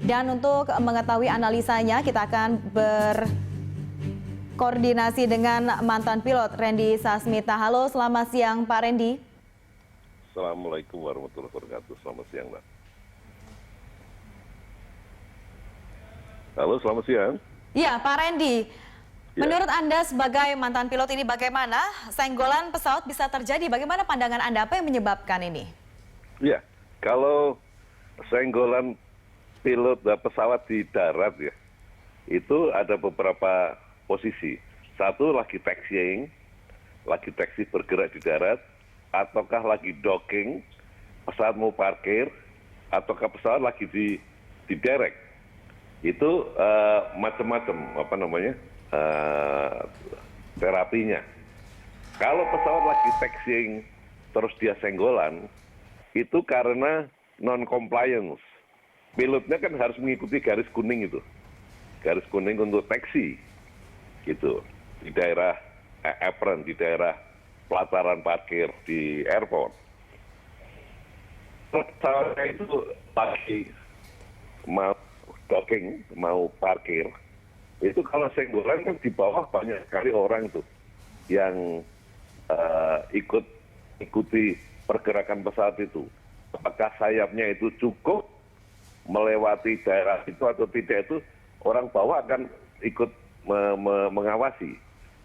Dan untuk mengetahui analisanya, kita akan berkoordinasi dengan mantan pilot Randy Sasmita. Halo, selamat siang Pak Randy. Assalamualaikum warahmatullahi wabarakatuh. Selamat siang, Mbak. Halo, selamat siang. Ya, Pak Randy. Ya. Menurut Anda sebagai mantan pilot ini bagaimana senggolan pesawat bisa terjadi? Bagaimana pandangan Anda? Apa yang menyebabkan ini? Ya, kalau senggolan pilot pesawat di darat ya, itu ada beberapa posisi. Satu lagi taxiing, lagi taxi bergerak di darat, ataukah lagi docking, pesawat mau parkir, ataukah pesawat lagi di derek. Itu macam-macam terapinya. Kalau pesawat lagi taxiing terus dia senggolan, itu karena non-compliance. Pilotnya kan harus mengikuti garis kuning itu. Garis kuning untuk taxi. Gitu. Di daerah apron, di daerah pelataran parkir di airport. Pesawatnya itu lagi mau docking, mau parkir. Itu kalau senggolan kan di bawah banyak sekali orang tuh yang ikuti pergerakan pesawat itu. Apakah sayapnya itu cukup melewati daerah itu atau tidak, itu orang bawah akan ikut mengawasi.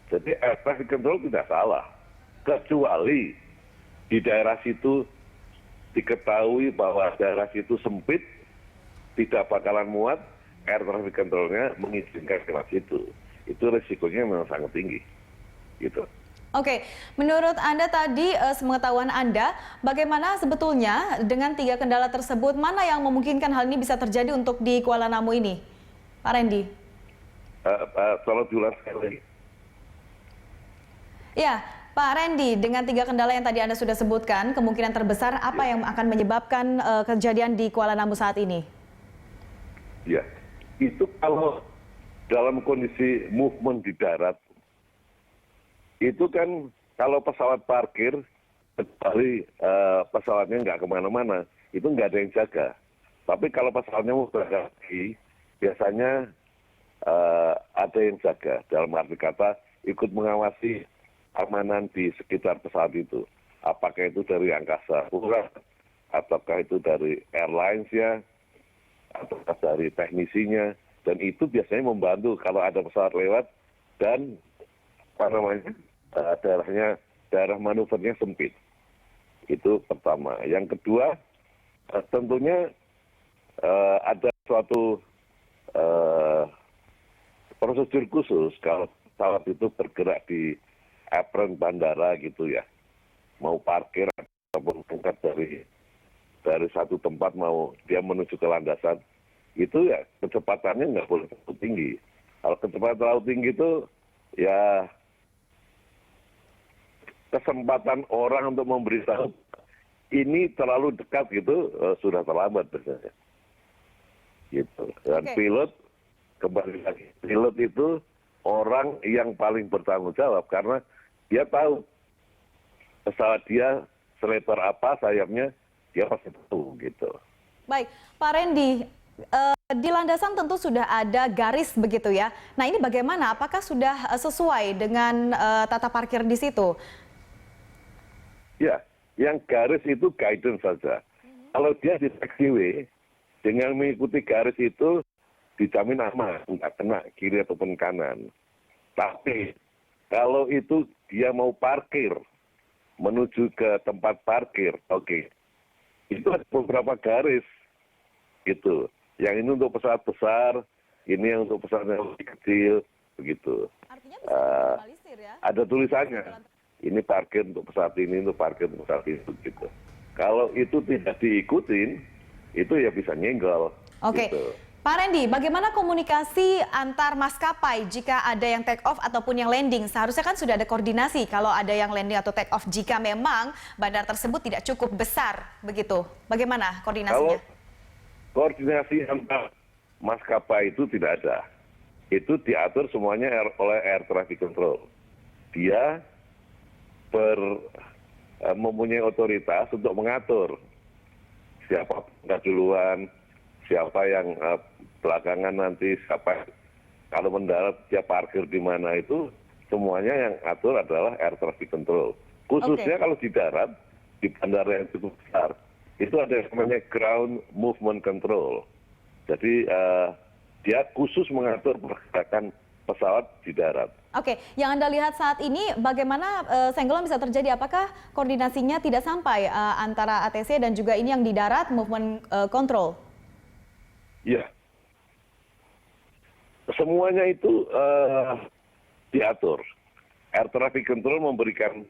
Jadi air traffic control tidak salah. Kecuali di daerah situ diketahui bahwa daerah situ sempit, tidak bakalan muat, air traffic controlnya mengizinkan lewat situ. Itu risikonya memang sangat tinggi. Gitu. Oke, menurut Anda tadi, sepengetahuan Anda, bagaimana sebetulnya dengan 3 kendala tersebut, mana yang memungkinkan hal ini bisa terjadi untuk di Kuala Namu ini? Pak Randy. Tolong diulang sekali lagi. Ya, Pak Randy, dengan 3 kendala yang tadi Anda sudah sebutkan, kemungkinan terbesar apa yang akan menyebabkan kejadian di Kuala Namu saat ini? Ya, itu kalau dalam kondisi movement di darat, itu kan kalau pesawat parkir, kecuali pesawatnya nggak kemana-mana, itu nggak ada yang jaga. Tapi kalau pesawatnya mau berangkat lagi, biasanya ada yang jaga. Dalam arti kata, ikut mengawasi keamanan di sekitar pesawat itu. Apakah itu dari angkasa pura, ataukah itu dari airlines ya, ataukah dari teknisinya. Dan itu biasanya membantu kalau ada pesawat lewat dan daerah manuvernya sempit. Itu pertama. Yang kedua, tentunya ada suatu prosedur khusus kalau pesawat itu bergerak di apron bandara gitu ya. Mau parkir ataupun berangkat dari satu tempat mau dia menuju ke landasan, itu ya kecepatannya nggak boleh terlalu tinggi. Kalau kecepatan terlalu tinggi itu ya kesempatan orang untuk memberitahu ini terlalu dekat gitu sudah terlambat biasanya. Gitu. Dan pilot, kembali lagi, pilot itu orang yang paling bertanggung jawab karena dia tahu pesawat dia selebar apa sayapnya, dia pasti tahu gitu. Baik, Pak Randy, di landasan tentu sudah ada garis begitu ya. Nah ini bagaimana? Apakah sudah sesuai dengan tata parkir di situ? Ya, yang garis itu guidance saja. Kalau dia di taxiway, dengan mengikuti garis itu dijamin aman, nggak kena kiri ataupun kanan. Tapi kalau itu dia mau parkir, menuju ke tempat parkir, oke. Itu ada beberapa garis, gitu. Yang ini untuk pesawat besar, ini yang untuk pesawat yang lebih kecil, begitu. Artinya bisa diminimalisir ya? Ada tulisannya. Ini parkir untuk pesawat ini, untuk parkir untuk pesawat itu, gitu. Kalau itu tidak diikutin, itu ya bisa nyenggol. Oke, gitu. Pak Randy, bagaimana komunikasi antar maskapai jika ada yang take off ataupun yang landing? Seharusnya kan sudah ada koordinasi kalau ada yang landing atau take off jika memang bandara tersebut tidak cukup besar, begitu. Bagaimana koordinasinya? Kalau koordinasi antar maskapai itu tidak ada. Itu diatur semuanya oleh air traffic control. Dia mempunyai otoritas untuk mengatur siapa berangkat duluan, siapa yang belakangan nanti, siapa kalau mendarat dia parkir di mana, itu semuanya yang atur adalah air traffic control. Khususnya kalau di darat, di bandara yang cukup besar, itu ada yang namanya ground movement control. Jadi dia khusus mengatur pergerakan pesawat di darat. Oke, yang Anda lihat saat ini bagaimana senggolan bisa terjadi? Apakah koordinasinya tidak sampai antara ATC dan juga ini yang di darat movement control? Iya. Semuanya itu diatur. Air traffic control memberikan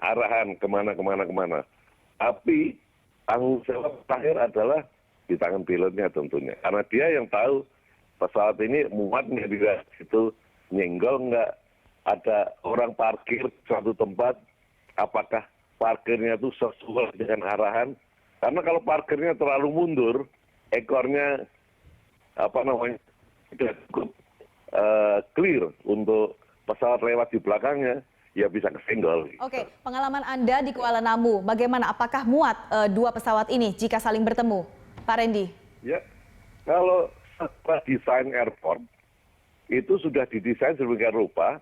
arahan kemana. Tapi tanggung jawab terakhir adalah di tangan pilotnya tentunya. Karena dia yang tahu pesawat ini muat nggak di situ, nyenggol nggak, ada orang parkir suatu tempat, apakah parkirnya itu sesuai dengan arahan. Karena kalau parkirnya terlalu mundur, ekornya tidak cukup clear untuk pesawat lewat di belakangnya, ya bisa kesenggol. Oke, pengalaman Anda di Kuala Namu, bagaimana? Apakah muat dua pesawat ini jika saling bertemu, Pak Randy? Ya, kalau setelah desain airport itu sudah didesain sedemikian rupa,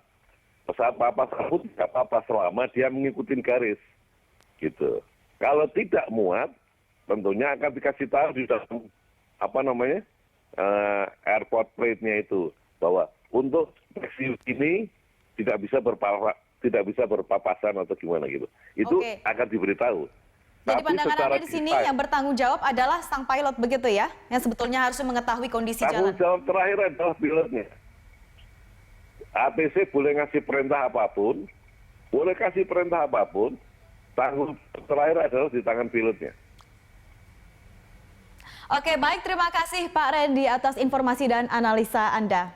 pesawat papas pun tidak apa-apa selama dia mengikuti garis, gitu. Kalau tidak muat, tentunya akan dikasih tahu di dalam airport plate-nya itu bahwa untuk taxi ini tidak bisa berpapasan atau gimana gitu. Itu akan diberitahu. Jadi pandangan Anda di sini yang bertanggung jawab adalah sang pilot begitu ya? Yang sebetulnya harus mengetahui kondisi jalan. Tanggung jawab terakhir adalah pilotnya. ATC boleh ngasih perintah apapun, tanggung jawab terakhir adalah di tangan pilotnya. Oke, baik, terima kasih Pak Randy atas informasi dan analisa Anda.